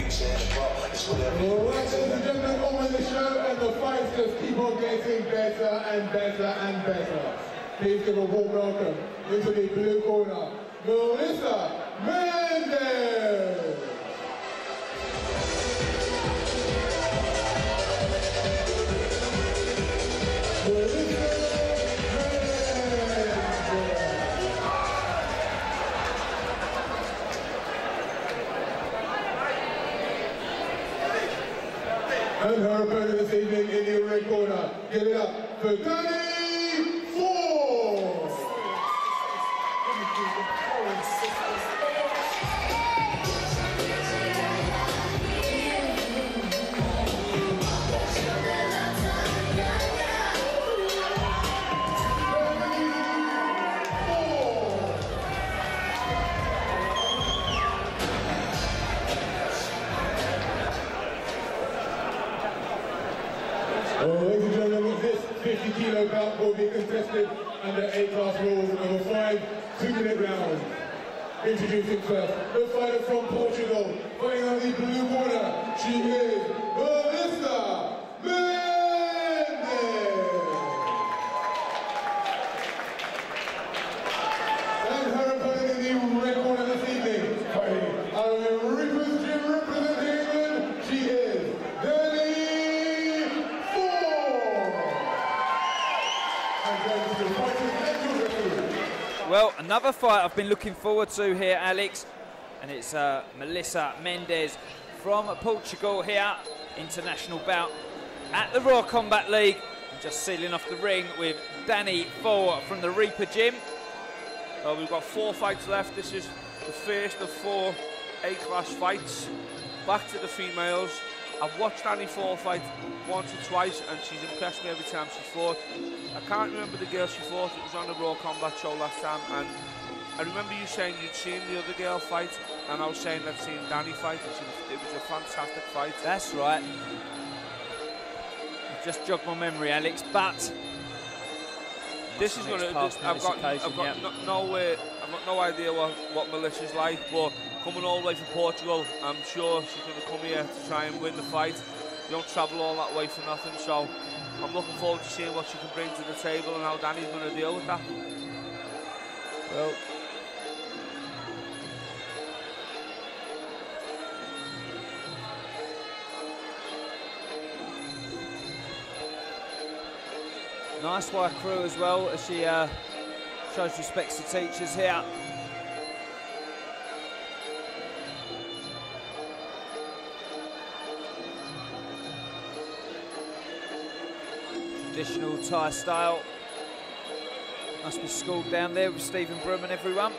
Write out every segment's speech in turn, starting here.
ladies and gentlemen, over the show, and the fights just keep on getting better and better and better. Please give a warm welcome into the blue corner, Mendes. And her opponent this evening in the red corner. Give it up for Dani 4. Ladies and gentlemen, this 50-kilo bout will be contested under A-class rules of a 5 2-minute round. Introducing first, the fighter from Portugal, fighting on the blue corner. She is Mendes. And her opponent in the red corner this evening, fighting out of the Reaper's Gym representing England. She is Dani. Well, another fight I've been looking forward to here, Alex, and it's Melissa Mendes from Portugal here, international bout at the Raw Combat League, and just sealing off the ring with Dani 4 from the Reaper Gym. We've got 4 fights left. This is the first of 4 A-class fights. Back to the females. I've watched Dani 4 fight once or twice, and she's impressed me every time she's fought. I can't remember the girl she fought. It was on the Raw Combat show last time, and I remember you saying you'd seen the other girl fight, and I was saying I'd seen Dani fight. It was a fantastic fight. That's right. Just jogged my memory, Alex, but this is going to. I've got no idea what Melissa's like, but coming all the way from Portugal, I'm sure she's going to come here to try and win the fight. You don't travel all that way for nothing, so I'm looking forward to seeing what she can bring to the table and how Dani's going to deal with that. Well, nice white crew as well, as she shows respect to teachers here. Traditional Thai style. Must be schooled down there with Stephen Broom and everyone.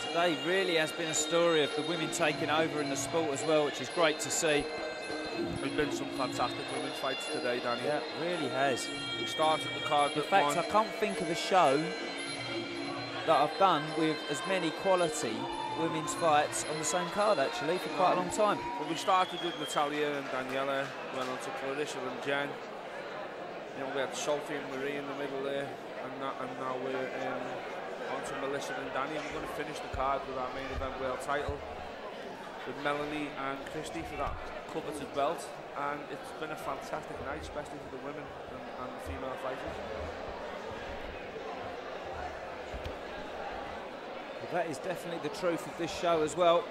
Today really has been a story of the women taking over in the sport as well, which is great to see. There's been some fantastic women's fights today, Dani. Yeah, it really has. We started the card. In fact, I can't think of a show that I've done with as many quality women's fights on the same card, actually, for quite a long time. Well, we started with Natalia and Daniela, went on to Clarissa and Jen. You know, we had Sophie and Marie in the middle there, and now we're on to Melissa and Dani. We're going to finish the card with our main event world title, with Melanie and Christy for that coveted belt, and it's been a fantastic night, especially for the women and the female fighters. Well, that is definitely the truth of this show as well.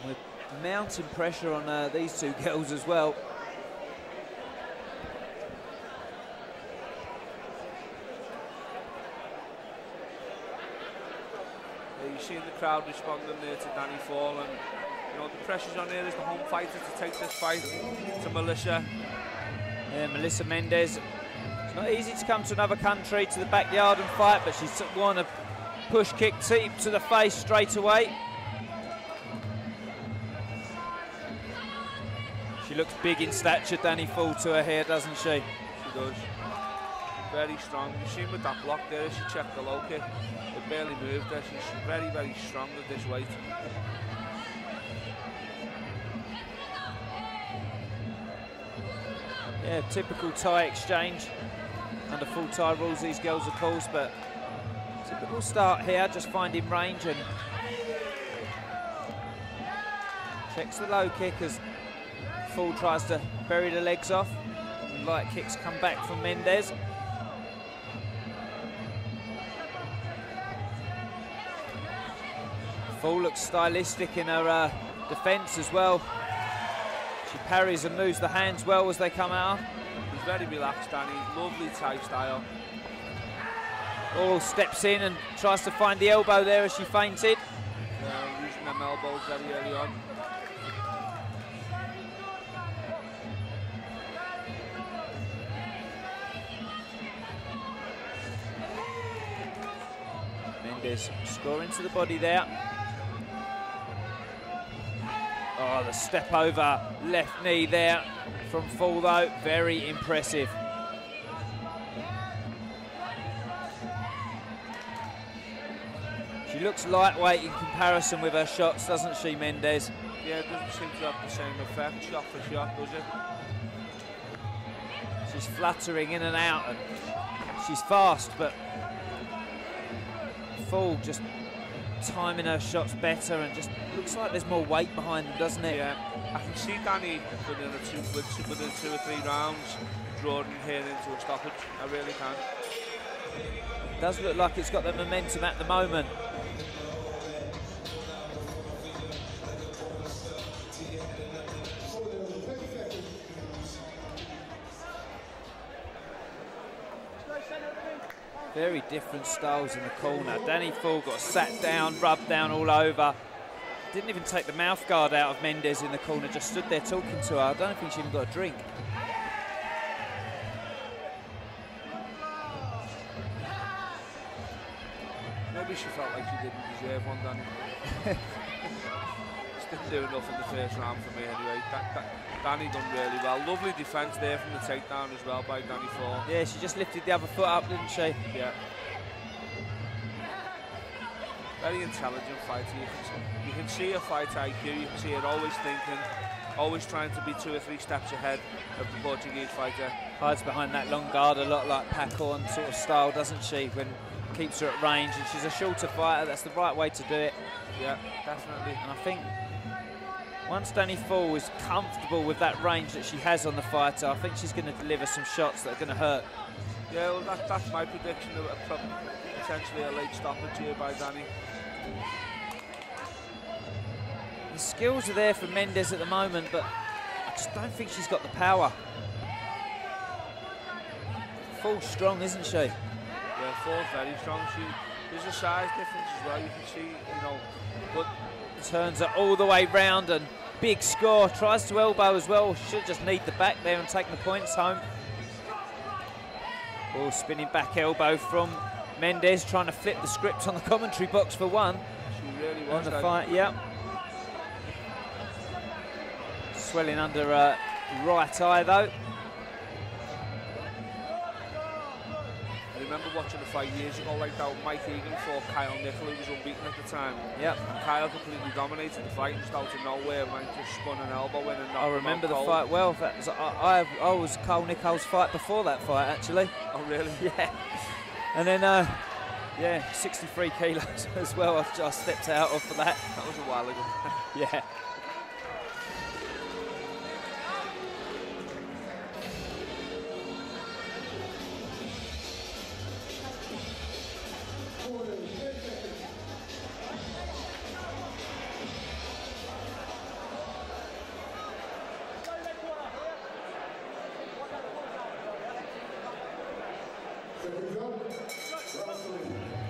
And we're mounting pressure on these two girls as well. You've seen the crowd responding there to Dani Fall, and you know the pressure's on there as the home fighter to take this fight to Melissa. Yeah, Melissa Mendes. It's not easy to come to another country, to the backyard and fight, but she's won a push kick deep to the face straight away. She looks big in stature, Dani Fall, to her hair, doesn't she? She does. Very strong. You've seen with that block there, she checked the low kick. It barely moved there. She's very, very strong at this weight. Yeah, typical Thai exchange. Under full Thai rules, these girls, of course, but typical start here, just finding range and checks the low kick as Full tries to bury the legs off. Light kicks come back from Mendes. Full looks stylistic in her defence as well. She parries and moves the hands well as they come out. He's very relaxed, Dani. Lovely Thai style. All steps in and tries to find the elbow there as she feinted. Using them elbows very early on. Mendes scoring to the body there. Oh, the step over left knee there from Full though, very impressive. She looks lightweight in comparison with her shots, doesn't she, Mendes? Yeah, it doesn't seem to have the same effect shot for shot, does it? She's fluttering in and out, and she's fast, but Full just timing her shots better, and just looks like there's more weight behind them, doesn't it? Yeah, I can see Dani within 2 or 3 rounds drawing here into a stoppage. I really can. It does look like it's got the momentum at the moment. Very different styles in the corner. Dani Full got sat down, rubbed down all over. Didn't even take the mouth guard out of Mendes in the corner, just stood there talking to her. I don't think she even got a drink. Maybe she felt like she didn't deserve one, Dani. Just didn't do enough in the first round for me anyway. Dani done really well. Lovely defence there from the takedown as well by Dani Full. Yeah, she just lifted the other foot up, didn't she? Yeah. Very intelligent fighter. You can see her fight IQ. You can see her always thinking, always trying to be 2 or 3 steps ahead of the Portuguese fighter. Hides behind that long guard a lot like Pacorn sort of style, doesn't she? When keeps her at range, and she's a shorter fighter. That's the right way to do it. Yeah, definitely. And I think once Dani Full is comfortable with that range that she has on the fighter, I think she's going to deliver some shots that are going to hurt. Yeah, well, that's my prediction of potentially a late stoppage here by Dani. The skills are there for Mendes at the moment, but I just don't think she's got the power. Full's strong, isn't she? Yeah, Full's very strong. There's a size difference as well. You can see, you know, but turns her all the way round and big score. Tries to elbow as well. Should just need the back there and take the points home. Oh, spinning back elbow from Mendes, trying to flip the script on the commentary box for one. She really was. On the fight, yeah. Swelling under her right eye though. I remember watching the fight years ago like that with Mike Egan fought Kyle Nickel, who was unbeaten at the time. Yeah. And Kyle completely dominated the fight, just out of nowhere, Mike just spun an elbow in and knocked I remember the fight well. That was, I was Kyle Nickel's fight before that fight, actually. Oh, really? Yeah. And then, yeah, 63 kilos as well. I just stepped out of for that. That was a while ago. Yeah.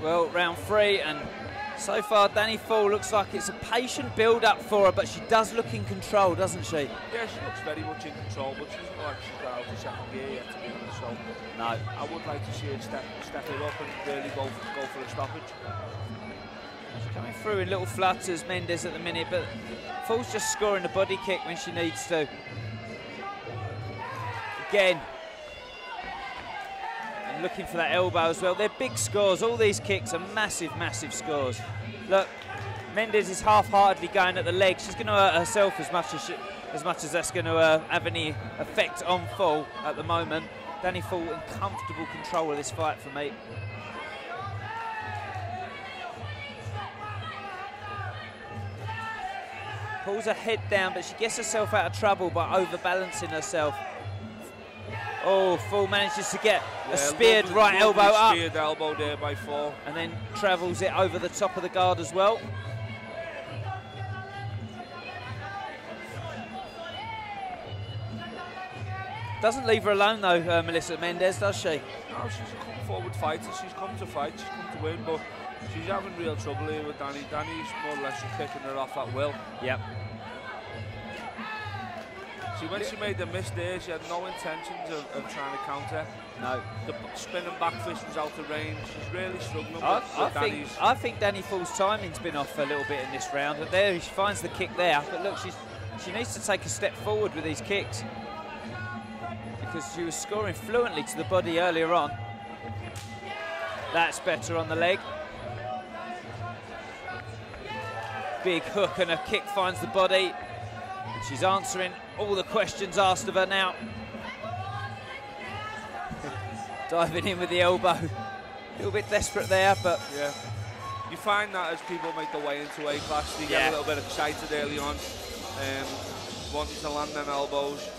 Well, round 3, and so far Dani Full looks like it's a patient build-up for her, but she does look in control, doesn't she? Yeah, she looks very much in control, but she doesn't like she's got out of second gear yet, to be honest. So no, I would like to see her step it up and really go for a stoppage. She's coming through in little flutters, Mendes at the minute, but Full's just scoring the body kick when she needs to. Again. Looking for that elbow as well. They're big scores. All these kicks are massive, massive scores. Look, Mendes is half-heartedly going at the leg. She's going to hurt herself as much as as much as that's going to have any effect on Fall at the moment. Dani Fall in comfortable control of this fight for me. Pulls her head down, but she gets herself out of trouble by overbalancing herself. Oh, Fall manages to get a speared right elbow up. Speared elbow there by Fall. And then travels it over the top of the guard as well. Doesn't leave her alone though, Melissa Mendes, does she? No, she's a come-forward fighter. She's come to fight, she's come to win, but she's having real trouble here with Dani. Dani's more or less just kicking her off at will. Yep. See, when she made the miss there, she had no intentions of trying to counter. No. The spinning back fist was out of range. She's really struggling with Dani's. I think Dani Fall's timing's been off a little bit in this round. But there, she finds the kick there. But look, she needs to take a step forward with these kicks, because she was scoring fluently to the body earlier on. That's better on the leg. Big hook and a kick finds the body. And she's answering all the questions asked of her now. Diving in with the elbow. A little bit desperate there, but... Yeah. You find that as people make their way into A-class, they get a little bit excited early on, wanting to land them elbows.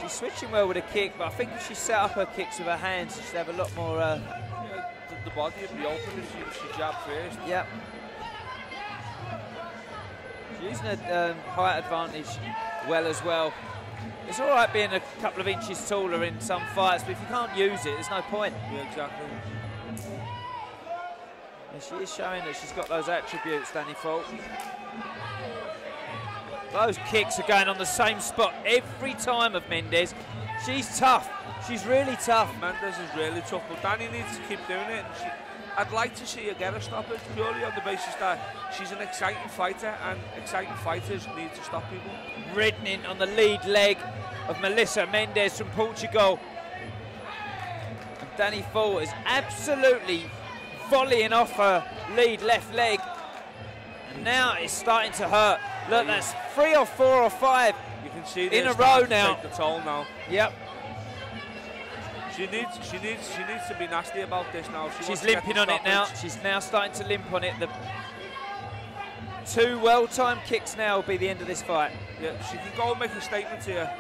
She's switching well with a kick, but I think if she set up her kicks with her hands, she'd have a lot more... the body would be open if she jabbed first. Yep. She's using a height advantage well as well. It's all right being a couple of inches taller in some fights, but if you can't use it, there's no point. Yeah, exactly. And she is showing that she's got those attributes, Dani Fall. Those kicks are going on the same spot every time of Mendes. She's tough. She's really tough. Mendes is really tough, but Dani needs to keep doing it. And I'd like to see her get a stoppage, purely on the basis that she's an exciting fighter, and exciting fighters need to stop people. Reddening on the lead leg of Melissa Mendes from Portugal. And Dani Fall is absolutely volleying off her lead left leg. And now it's starting to hurt. Look, that's 3 or 4 or 5 you can see in a row now. Take the toll now. Yep. She needs to be nasty about this now. She's limping on it now. She's now starting to limp on it. The 2 well-timed kicks now will be the end of this fight. Yeah, she can go and make a statement here.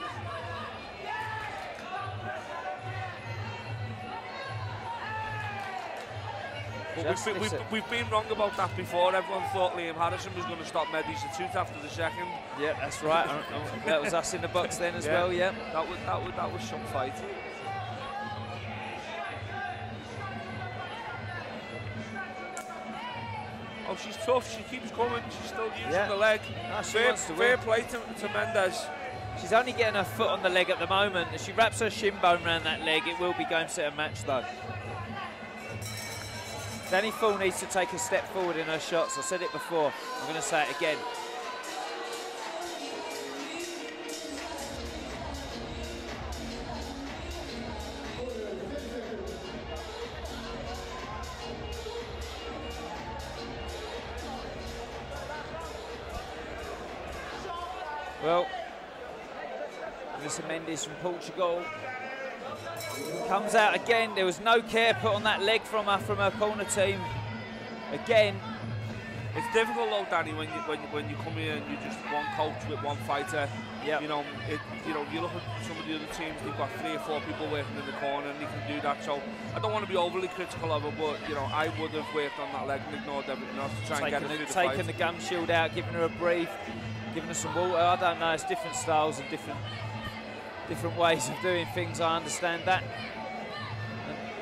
We've been wrong about that before. Everyone thought Liam Harrison was going to stop Mendes the tooth after the second. Yeah, that's right. That was us in the box then as well. Yeah, that was some fight. Oh, she's tough. She keeps coming. She's still using the leg. No, fair play to Mendes. She's only getting her foot on the leg at the moment. If she wraps her shin bone around that leg, it will be game, set and match though. Dani Fall needs to take a step forward in her shots. I said it before. I'm going to say it again. Well, Melissa Mendes from Portugal comes out again. There was no care put on that leg from her corner team. Again, it's difficult though, Dani, when you come here and you're just one coach with one fighter. Yep. You know, you look at some of the other teams, they've got 3 or 4 people working in the corner, and they can do that. So I don't want to be overly critical of her, but you know, I would have worked on that leg and ignored everything else to try and get her through the fight. Taking the gum shield out, giving her a breathe, giving her some water. I don't know. It's different styles and different ways of doing things. I understand that.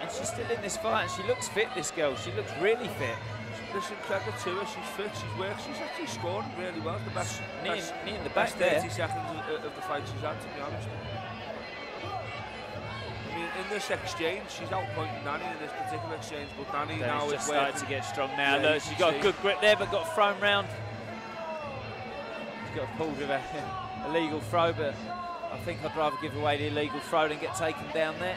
And she's still in this fight, and she looks fit, this girl. She looks really fit. Listen, credit to her, she's fit, she's worked, she's actually scoring really well. The best knee in the back there. 30 seconds of the fight she's had, to be honest. in this exchange, she's outpointing Dani in this particular exchange, but Dani now is just started to get strong now. Yeah, look, she's got a good grip there, but got thrown round. She's got pulled with a illegal throw, but I think I'd rather give away the illegal throw than get taken down there.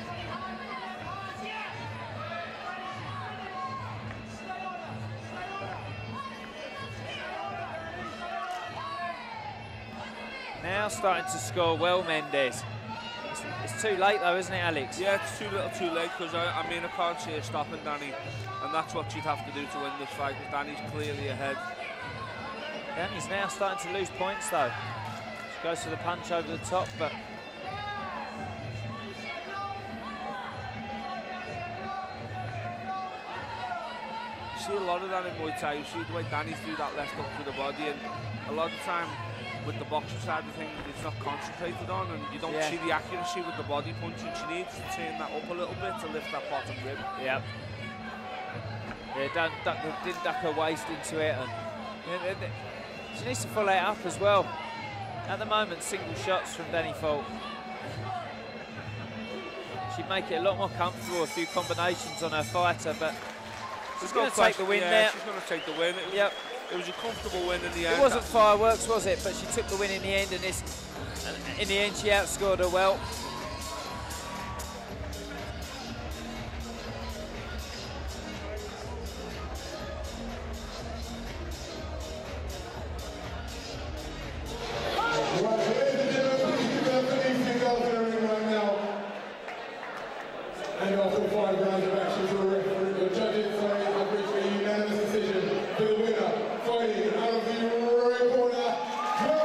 Now starting to score well, Mendes. It's too late though, isn't it, Alex? Yeah, it's too little too late, because I mean, I can't see her stopping Dani, and that's what she'd have to do to win this fight, because Dani's clearly ahead. Dani's now starting to lose points though. She goes for the punch over the top, but You see a lot of that in Muay Thai. You see the way Dani threw that left up to the body, and a lot of the time with the boxing side of things, it's not concentrated on, and you don't see the accuracy with the body punching. She needs to turn that up a little bit to lift that bottom rib. Yeah, didn't duck her waist into it, and she needs to follow it up as well. At the moment, single shots from Dani Folk. She'd make it a lot more comfortable, a few combinations on her fighter, but she's going to take the win there. She's going to take the win. It was a comfortable win in the end. It wasn't fireworks, was it? But she took the win in the end, and in the end she outscored her well. And after 5 rounds of action to a referee, the judges say have reached a unanimous decision for the winner, fighting out of the red corner, and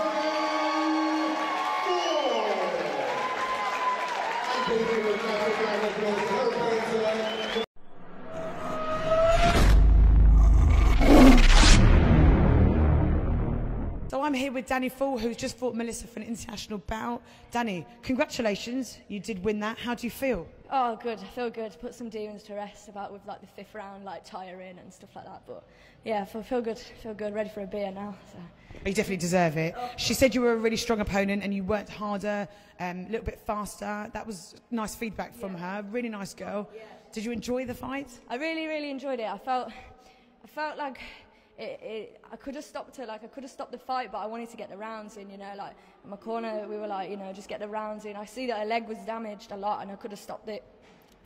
taking the classic round of applause, her opponent tonight. So I'm here with Dani Folk, who's just fought Melissa for an international bout. Dani, congratulations, you did win that. How do you feel? Oh, good. I feel good. Put some demons to rest about with like the 5th round, like tiring and stuff like that. But yeah, I feel good. Feel good. Ready for a beer now. So. You definitely deserve it. She said you were a really strong opponent and you worked harder, a little bit faster. That was nice feedback from her. Really nice girl. Yeah. Did you enjoy the fight? I really enjoyed it. I felt like I could have stopped her. Like I could have stopped the fight, but I wanted to get the rounds in. You know, like in my corner, we were like, you know, just get the rounds in. I see that her leg was damaged a lot, and I could have stopped it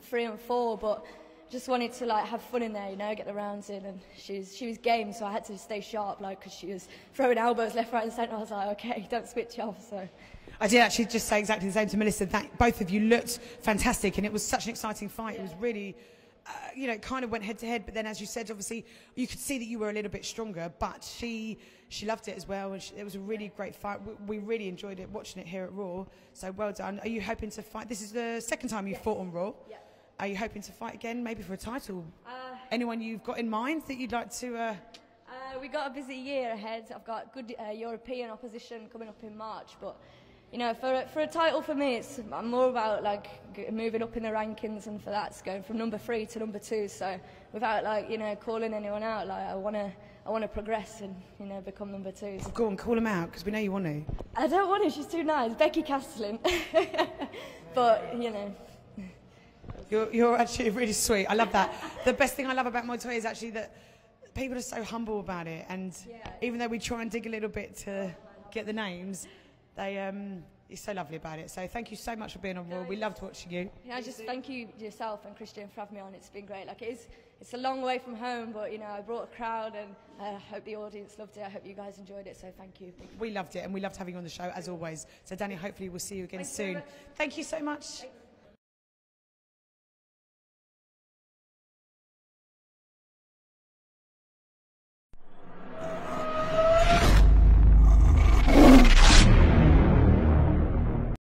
3 and 4, but just wanted to like have fun in there, you know, get the rounds in, and she was game, so I had to stay sharp, like, because she was throwing elbows left, right, and centre. I was like, okay, don't switch off. So. I did actually just say exactly the same to Melissa. That both of you looked fantastic, and it was such an exciting fight. It was really. You know, it kind of went head to head, but then, as you said, obviously, you could see that you were a little bit stronger, but she loved it as well, and it was a really great fight. We really enjoyed it, watching it here at Raw, so well done. Are you hoping to fight? This is the second time you fought on Raw. Yeah. Are you hoping to fight again, maybe for a title? Anyone you've got in mind that you'd like to... We got a busy year ahead. I've got good European opposition coming up in March, but... You know, for a title for me, I'm more about like moving up in the rankings, and for that, it's going from number 3 to number 2. So without like calling anyone out, like I wanna progress and become number 2. So. Go on, call them out because we know you want to. I don't want to. She's too nice, Becky Castellan. But You're actually really sweet. I love that. The best thing I love about Muay Thai is actually that people are so humble about it, and even though we try and dig a little bit to get the names. You're so lovely about it. So thank you so much for being on Raw. We loved watching you. Yeah, I just thank you yourself and Christian for having me on. It's been great. Like it's a long way from home, but I brought a crowd, and I hope the audience loved it. I hope you guys enjoyed it. So thank you. We loved it, and we loved having you on the show as always. So Dani, hopefully we'll see you again soon. Thank you so much.